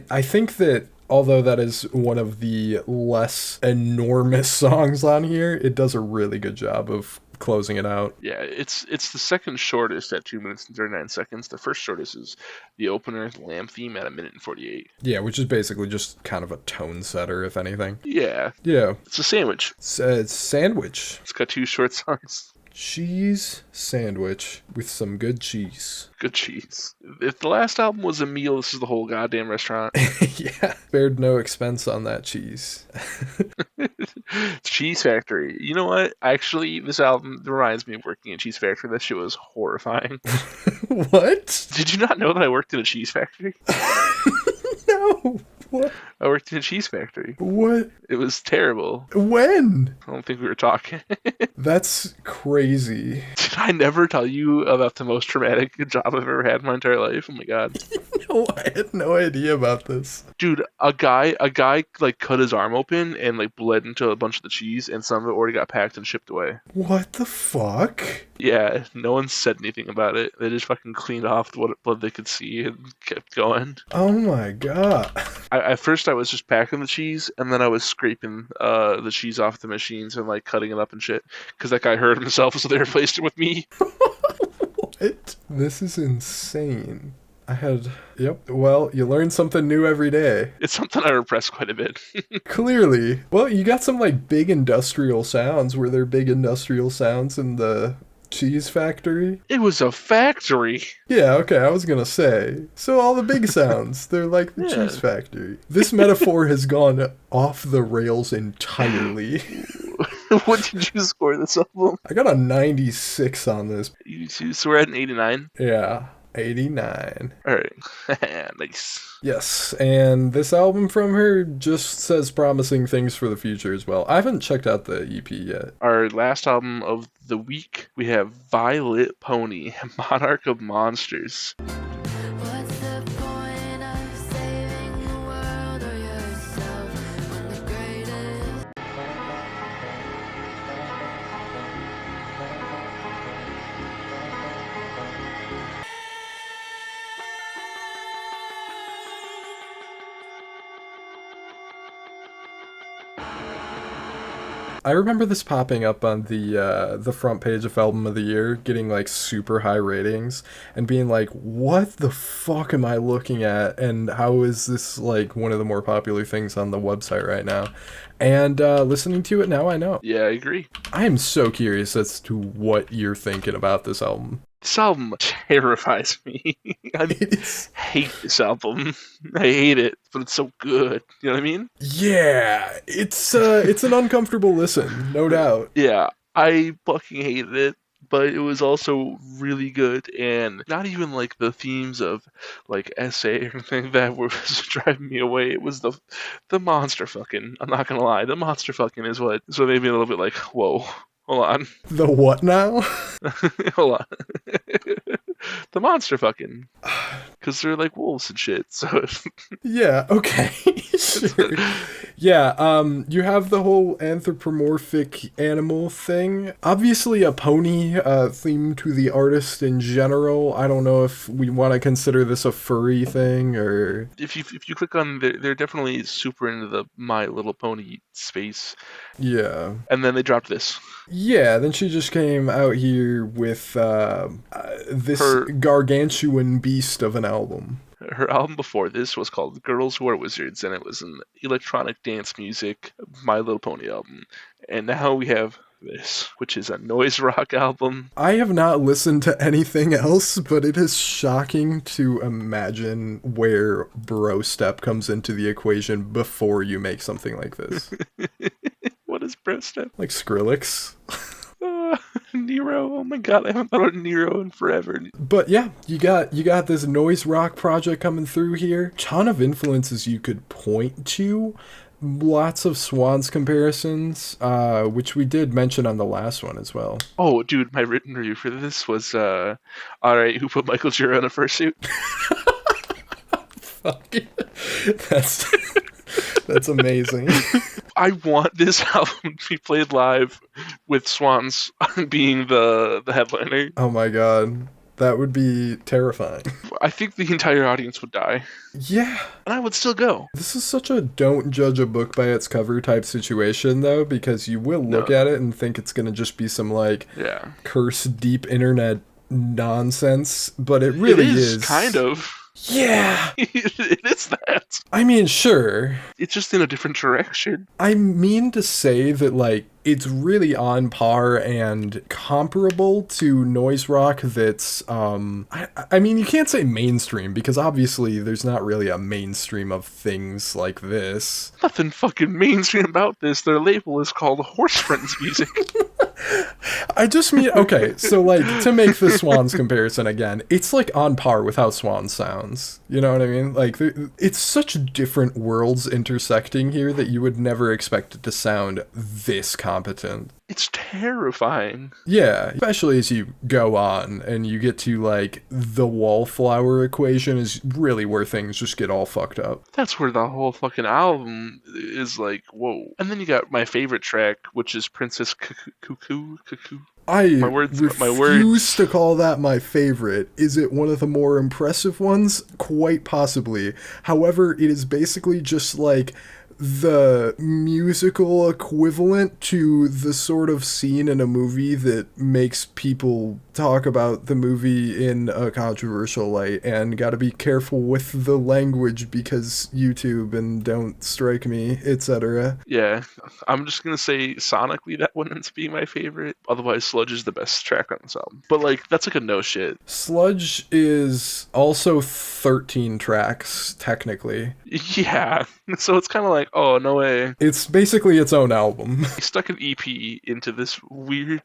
I think that although that is one of the less enormous songs on here, it does a really good job of closing it out. Yeah, it's the second shortest at 2 minutes and 39 seconds. The first shortest is the opener, the Lamb theme, at 1 minute and 48. Yeah, which is basically just kind of a tone setter, if anything. Yeah. It's a sandwich. It's sandwich. It's got 2 short songs. Cheese sandwich with some good cheese. Good cheese. If the last album was a meal, this is the whole goddamn restaurant. Yeah. Spared no expense on that cheese. Cheese Factory. You know what? Actually, this album reminds me of working at Cheese Factory. That shit was horrifying. What? Did you not know that I worked in a cheese factory? No. What? I worked in a cheese factory. What? It was terrible. When? I don't think we were talking. That's crazy. Did I never tell you about the most traumatic job I've ever had in my entire life? Oh my god. No, I had no idea about this. Dude, a guy like cut his arm open and like bled into a bunch of the cheese, and some of it already got packed and shipped away. What the fuck? Yeah, no one said anything about it. They just fucking cleaned off what blood they could see and kept going. Oh my god. At first I was just packing the cheese, and then I was scraping the cheese off the machines and like cutting it up and shit, because that guy hurt himself, so they replaced it with me. What? This is insane. Yep. Well, you learn something new every day. It's something I repress quite a bit. Clearly. Well, you got some like big industrial sounds. Were there big industrial sounds in the cheese factory? It was a factory. Yeah, okay, I was gonna say. So all the big sounds, they're like the cheese factory. This metaphor has gone off the rails entirely. What did you score this album? I got a 96 on this. So we're at an 89? Yeah. 89. Alright. Nice. Yes, and this album from her just says promising things for the future as well. I haven't checked out the EP yet. Our last album of the week, we have Vylet Pony, Monarch of Monsters. What's the point of saving the world or yourself when the greatest? I remember this popping up on the front page of Album of the Year, getting like super high ratings, and being like, what the fuck am I looking at, and how is this like one of the more popular things on the website right now? And listening to it now, I know. Yeah, I agree. I am so curious as to what you're thinking about this album. This album terrifies me. I hate this album. I hate it, but it's so good. You know what I mean? Yeah, it's an uncomfortable listen, no doubt. Yeah, I fucking hated it, but it was also really good, and not even like the themes of like essay or anything like that was driving me away. It was the monster fucking. I'm not gonna lie, the monster fucking is what made me a little bit like, whoa. Hold on. The what now? Hold on. The monster fucking. Because they're like wolves and shit, so... Yeah, okay. Sure. Yeah, you have the whole anthropomorphic animal thing. Obviously a pony theme to the artist in general. I don't know if we want to consider this a furry thing or... If you click on... They're definitely super into the My Little Pony space. Yeah. And then they dropped this. Yeah, then she just came out here with this gargantuan beast of an album. Her album before this was called Girls Who Are Wizards, and it was an electronic dance music My Little Pony album. And now we have this, which is a noise rock album. I have not listened to anything else, but it is shocking to imagine where bro step comes into the equation before you make something like this. What is bro step? Like Skrillex. Nero, oh my god, I haven't thought of Nero in forever. But yeah, you got this noise rock project coming through here. Ton of influences you could point to. Lots of Swans comparisons, which we did mention on the last one as well. Oh, dude, my written review for this was, alright, who put Michael Gira in a fursuit? Fuck. That's amazing. I want this album to be played live with Swans being the headliner. Oh my god. That would be terrifying. I think the entire audience would die. Yeah. And I would still go. This is such a don't judge a book by its cover type situation, though, because you will look at it and think it's going to just be some, like, curse deep internet nonsense, but it really is. Kind of. Yeah. It is that. I mean, sure. It's just in a different direction. I mean to say that, like, it's really on par and comparable to noise rock that's, I mean, you can't say mainstream, because obviously there's not really a mainstream of things like this. Nothing fucking mainstream about this. Their label is called Horse Friends Music. I just mean, okay, so, like, to make the Swans comparison again, it's, like, on par with how Swans sounds. You know what I mean? Like, it's such different worlds intersecting here that you would never expect it to sound this competent. It's terrifying. Yeah, especially as you go on and you get to, like, the wallflower equation is really where things just get all fucked up. That's where the whole fucking album is like, whoa. And then you got my favorite track, which is Princess Cuckoo. I refuse to call that my favorite. Is it one of the more impressive ones? Quite possibly. However, it is basically just like the musical equivalent to the sort of scene in a movie that makes people talk about the movie in a controversial light, and gotta be careful with the language because YouTube and Don't Strike Me, etc. Yeah, I'm just gonna say sonically that wouldn't be my favorite. Otherwise, Sludge is the best track on this album. But like, that's like a no shit. Sludge is also 13 tracks, technically. Yeah, so it's kind of like, oh, no way. It's basically its own album. He stuck an EP into this weird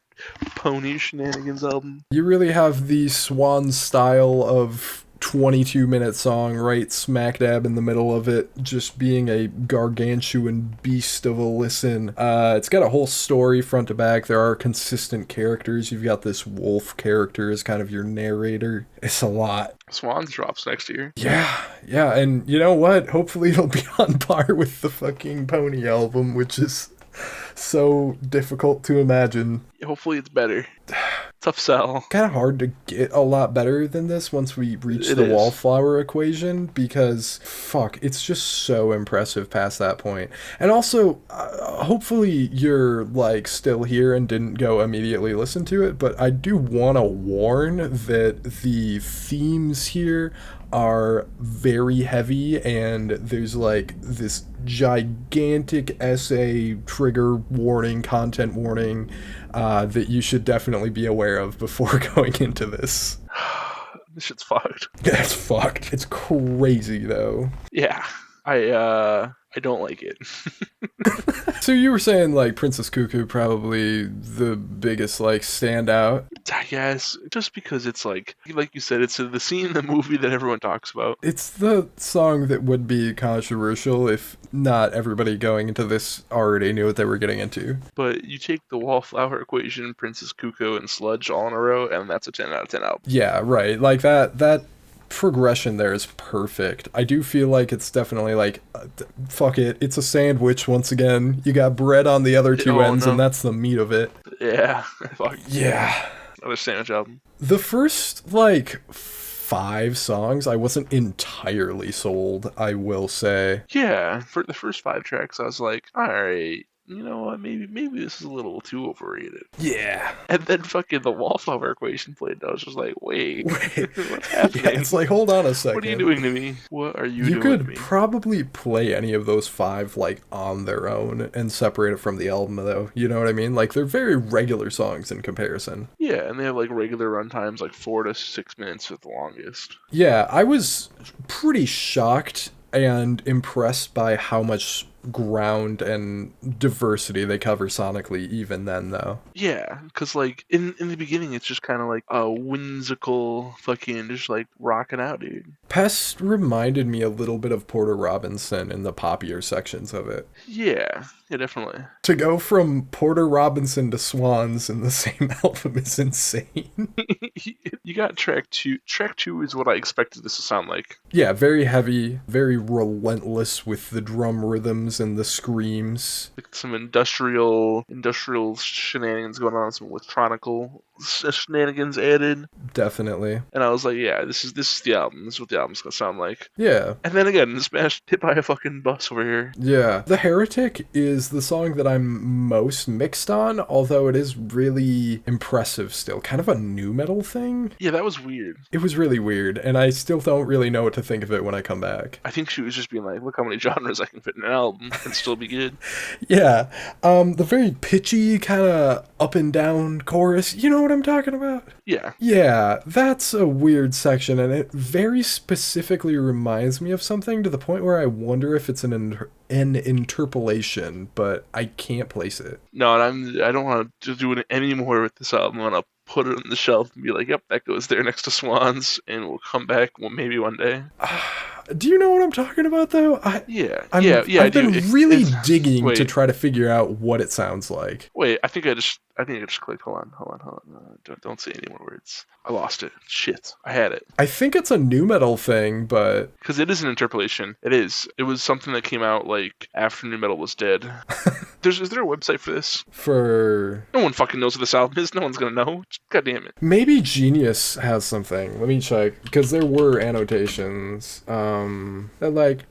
pony shenanigans album. You really have the Swan style of 22-minute song right smack dab in the middle of it, just being a gargantuan beast of a listen. It's got a whole story front to back. There are consistent characters. You've got this wolf character as kind of your narrator. It's a lot. Swans drops next year. Yeah, and you know what? Hopefully it'll be on par with the fucking Pony album, which is so difficult to imagine. Hopefully it's better. Tough sell. Kind of hard to get a lot better than this once we reach the wallflower equation, because fuck, it's just so impressive past that point. And also, hopefully you're like still here and didn't go immediately listen to it, but I do want to warn that the themes here are very heavy, and there's like this gigantic essay trigger warning, content warning, that you should definitely be aware of before going into this. This shit's fucked. That's fucked. It's crazy though. Yeah. I don't like it. So you were saying like Princess Cuckoo probably the biggest like standout. I guess just because it's like you said, it's the scene in the movie that everyone talks about. It's the song that would be controversial if not everybody going into this already knew what they were getting into. But you take the Wallflower Equation, Princess Cuckoo, and Sludge all in a row, and that's a 10 out of 10 album. Yeah, right. Like that progression there is perfect. I do feel like it's definitely like, fuck it, it's a sandwich once again. You got bread on the other two ends, and that's the meat of it. Yeah. Fuck. Yeah. Another sandwich album. The first, like, 5 songs, I wasn't entirely sold, I will say. Yeah, for the first 5 tracks, I was like, alright, you know what, maybe this is a little too overrated. Yeah. And then fucking the Wallflower Equation played, and I was just like, wait. What's happening? Yeah, it's like, hold on a second. What are you doing to me? What are you doing to me? You could probably play any of those 5, like, on their own and separate it from the album, though. You know what I mean? Like, they're very regular songs in comparison. Yeah, and they have, like, regular run times, like 4 to 6 minutes at the longest. Yeah, I was pretty shocked and impressed by how much ground and diversity they cover sonically even then, though. Yeah, because, like, in the beginning, it's just kind of like a whimsical fucking just, like, rocking out, dude. Pest reminded me a little bit of Porter Robinson in the poppier sections of it. Yeah, definitely. To go from Porter Robinson to Swans in the same album is insane. You got track 2. Track 2 is what I expected this to sound like. Yeah, very heavy, very relentless with the drum rhythms and the screams. Like some industrial shenanigans going on, some electronical shenanigans added. Definitely. And I was like, yeah, this is the album. This is what the album's gonna sound like. Yeah. And then again, smashed hit by a fucking bus over here. Yeah. The Heretic is the song that I'm most mixed on, although it is really impressive still. Kind of a nu metal thing. Yeah, that was weird. It was really weird, and I still don't really know what to think of it when I come back. I think she was just being like, look how many genres I can fit in an album and still be good. Yeah. The very pitchy, kind of up and down chorus, you know what I'm talking about? Yeah. Yeah, that's a weird section, and it very specifically reminds me of something to the point where I wonder if it's an interpolation, but I can't place it. No, and I don't want to do it anymore with this album. I want to put it on the shelf and be like, yep, that goes there next to Swans, and we'll come back maybe one day. Do you know what I'm talking about, though? I've I've been really digging to try to figure out what it sounds like. Wait, I think I just clicked. Hold on. Don't say any more words. I lost it. Shit. I had it. I think it's a nu metal thing, but... Because it is an interpolation. It is. It was something that came out, like, after nu metal was dead. Is there a website for this? For... No one fucking knows what this album is. No one's gonna know. God damn it. Maybe Genius has something. Let me check. Because there were annotations. That, like...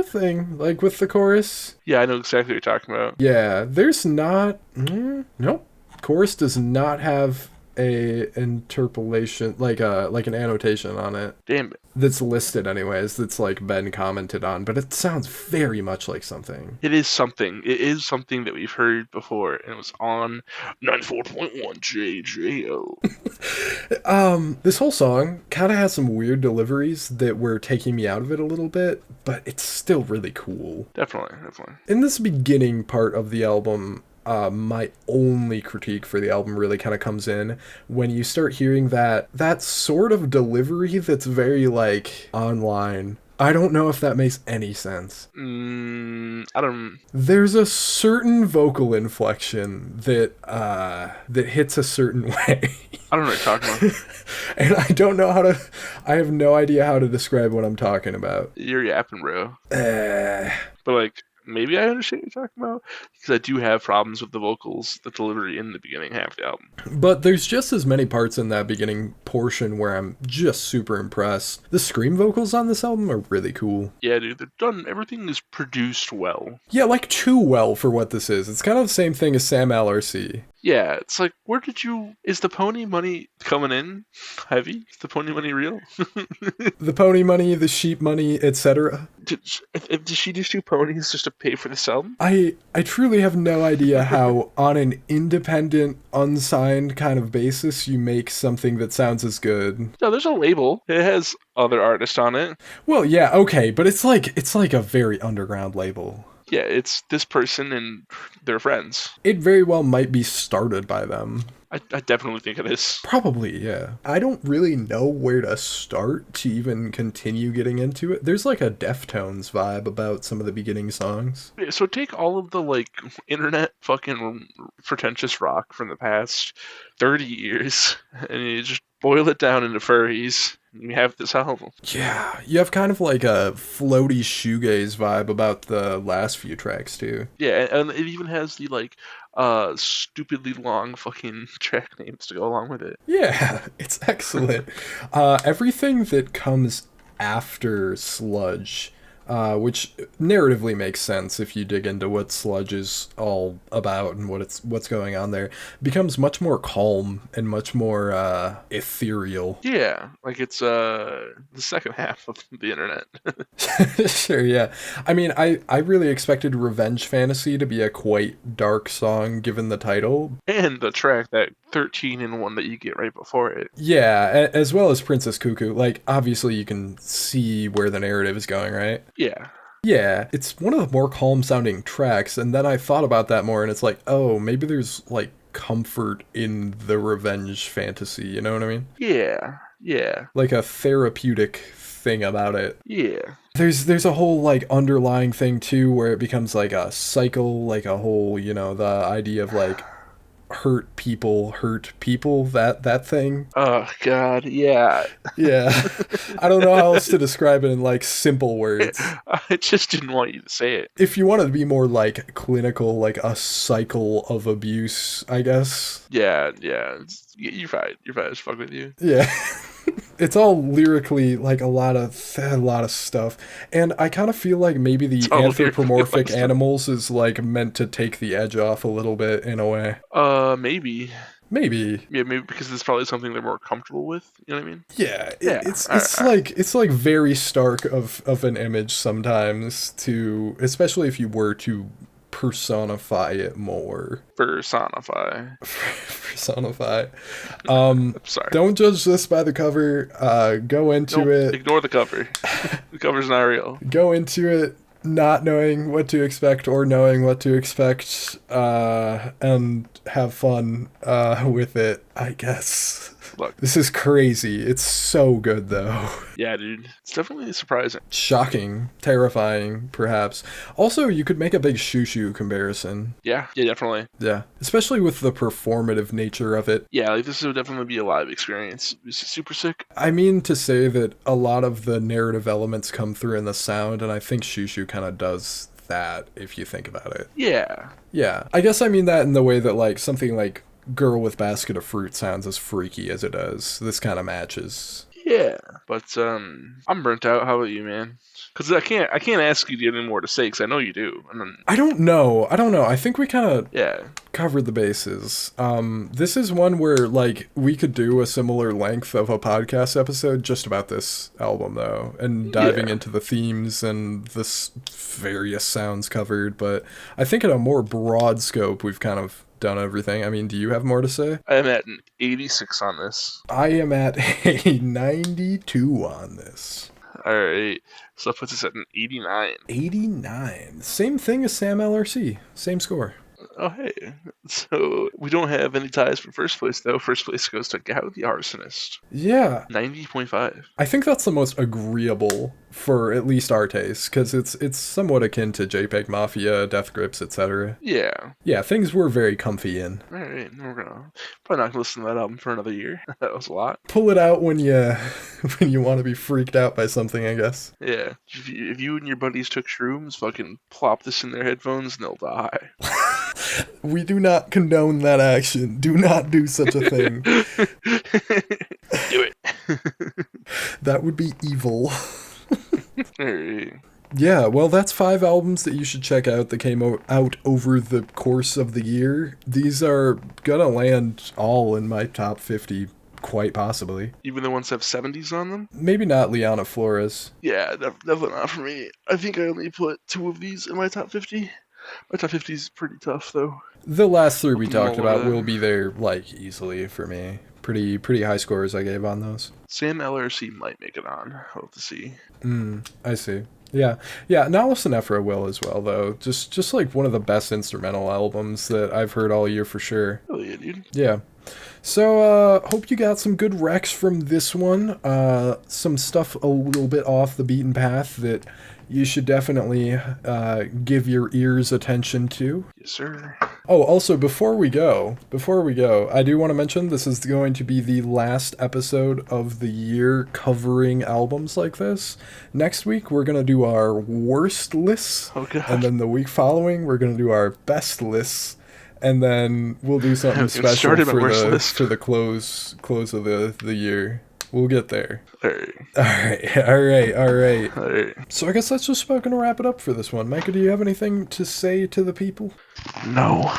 thing, like with the chorus. Yeah, I know exactly what you're talking about. Yeah, there's not... nope. Chorus does not have a interpolation, like an annotation on it. Damn it. That's listed anyways, that's like been commented on, but it sounds very much like something. It is something. It is something that we've heard before, and it was on 94.1 JJO. This whole song kind of has some weird deliveries that were taking me out of it a little bit, but it's still really cool. Definitely. In this beginning part of the album, my only critique for the album really kind of comes in when you start hearing that sort of delivery that's very, like, online. I don't know if that makes any sense. I don't... There's a certain vocal inflection that hits a certain way. I don't know what you're talking about. And I don't know I have no idea how to describe what I'm talking about. You're yapping, bro. But, like... Maybe I understand what you're talking about, because I do have problems with the vocals, the delivery in the beginning half of the album. But there's just as many parts in that beginning portion where I'm just super impressed. The scream vocals on this album are really cool. Yeah, dude, they're done. Everything is produced well. Yeah, like too well for what this is. It's kind of the same thing as Samlrc. Yeah, it's like, is the pony money coming in heavy? Is the pony money real? The pony money, the sheep money, etc. Did she just do ponies just to pay for this album? I truly have no idea how, on an independent, unsigned kind of basis, you make something that sounds as good. No, there's a label. It has other artists on it. Well, yeah, okay, but it's like a very underground label. Yeah, it's this person and their friends. It very well might be started by them. I definitely think it is. Probably, yeah. I don't really know where to start to even continue getting into it. There's like a Deftones vibe about some of the beginning songs. Yeah, so take all of the like internet fucking pretentious rock from the past 30 years and you just boil it down into furries and you have this album. Yeah, you have kind of like a floaty shoegaze vibe about the last few tracks too. Yeah, and it even has the like stupidly long fucking track names to go along with it. Yeah, it's excellent. Everything that comes after Sludge, which narratively makes sense if you dig into what Sludge is all about and what's going on there, becomes much more calm and much more ethereal. Yeah, like it's the second half of the internet. Sure, yeah. I mean, I really expected Revenge Fantasy to be a quite dark song given the title. And the track, that 13 in one that you get right before it. Yeah, as well as Princess Cuckoo. Like, obviously you can see where the narrative is going, right? Yeah. Yeah, it's one of the more calm sounding tracks, and then I thought about that more, and it's like, oh, maybe there's, like, comfort in the Revenge Fantasy, you know what I mean? Yeah. Yeah. Like a therapeutic thing about it. Yeah. There's a whole like underlying thing too where it becomes like a cycle, like a whole, you know, the idea of like hurt people, that thing. Oh god, yeah. Yeah. I don't know how else to describe it in like simple words. I just didn't want you to say it. If you want to be more like clinical, like a cycle of abuse, I guess. Yeah. You're fine. I just fuck with you. Yeah. It's all lyrically like a lot of stuff, and I kind of feel like maybe the anthropomorphic animals is like meant to take the edge off a little bit in a way. Maybe. Yeah, maybe because it's probably something they're more comfortable with. You know what I mean? Yeah. It's like very stark of an image sometimes to, especially if you were to personify it more. Personify. Sorry. Don't judge this by the cover. Go into it. Ignore the cover. The cover's not real. Go into it not knowing what to expect or knowing what to expect, and have fun with it, I guess. Look. This is crazy. It's so good, though. Yeah, dude. It's definitely surprising. Shocking. Terrifying, perhaps. Also, you could make a big Shoo comparison. Yeah, definitely. Yeah. Especially with the performative nature of it. Yeah, like this would definitely be a live experience. It's super sick. I mean to say that a lot of the narrative elements come through in the sound, and I think Shoo kind of does that, if you think about it. Yeah. Yeah. I guess I mean that in the way that, like, something like Girl with Basket of Fruit sounds as freaky as it does. This kind of matches. Yeah, but I'm burnt out. How about you, man? Because I can't ask you to get any more to say because I know you do. I don't know. I think we kind of covered the bases. This is one where like we could do a similar length of a podcast episode just about this album though, and diving into the themes and the various sounds covered. But I think in a more broad scope, we've kind of done everything. I mean, do you have more to say? I'm at an 86 on this. I am at a 92 on this. Alright, so that puts us at an 89. 89. Same thing as Samlrc. Same score. Oh, hey. So, we don't have any ties for first place, though. First place goes to Gao the Arsonist. Yeah. 90.5. I think that's the most agreeable for at least our taste, because it's somewhat akin to JPEG Mafia, Death Grips, etc. Yeah. Yeah, things we're very comfy in. Alright, we're probably not gonna listen to that album for another year. That was a lot. Pull it out when you want to be freaked out by something, I guess. Yeah. If you and your buddies took shrooms, fucking plop this in their headphones and they'll die. We do not condone that action. Do not do such a thing. Do it. That would be evil. Alright. Yeah, well, that's 5 albums that you should check out that came out over the course of the year. These are gonna land all in my top 50, quite possibly. Even the ones that have 70s on them? Maybe not Liana Flores. Yeah, definitely not for me. I think I only put 2 of these in my top 50. My top 50 is pretty tough, though. The last 3 we I'm talked all about over will that. be there, like, easily for me. Pretty high scores I gave on those. Samlrc might make it on. I'll have to see. I see. Yeah, now Sinephro will as well, though. Just like one of the best instrumental albums that I've heard all year for sure. Oh yeah, dude. Yeah. So, hope you got some good recs from this one. Some stuff a little bit off the beaten path that you should definitely give your ears attention to. Yes, sir. Oh, also, before we go, I do want to mention this is going to be the last episode of the year covering albums like this. Next week, we're going to do our worst lists. Oh, God. And then the week following, we're going to do our best lists. And then we'll do something Haven't even special started my worst list. for the close of the year. We'll get there. Alright. All right. Alright. So I guess that's just about going to wrap it up for this one. Micah, do you have anything to say to the people? No.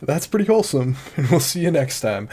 That's pretty wholesome, and we'll see you next time.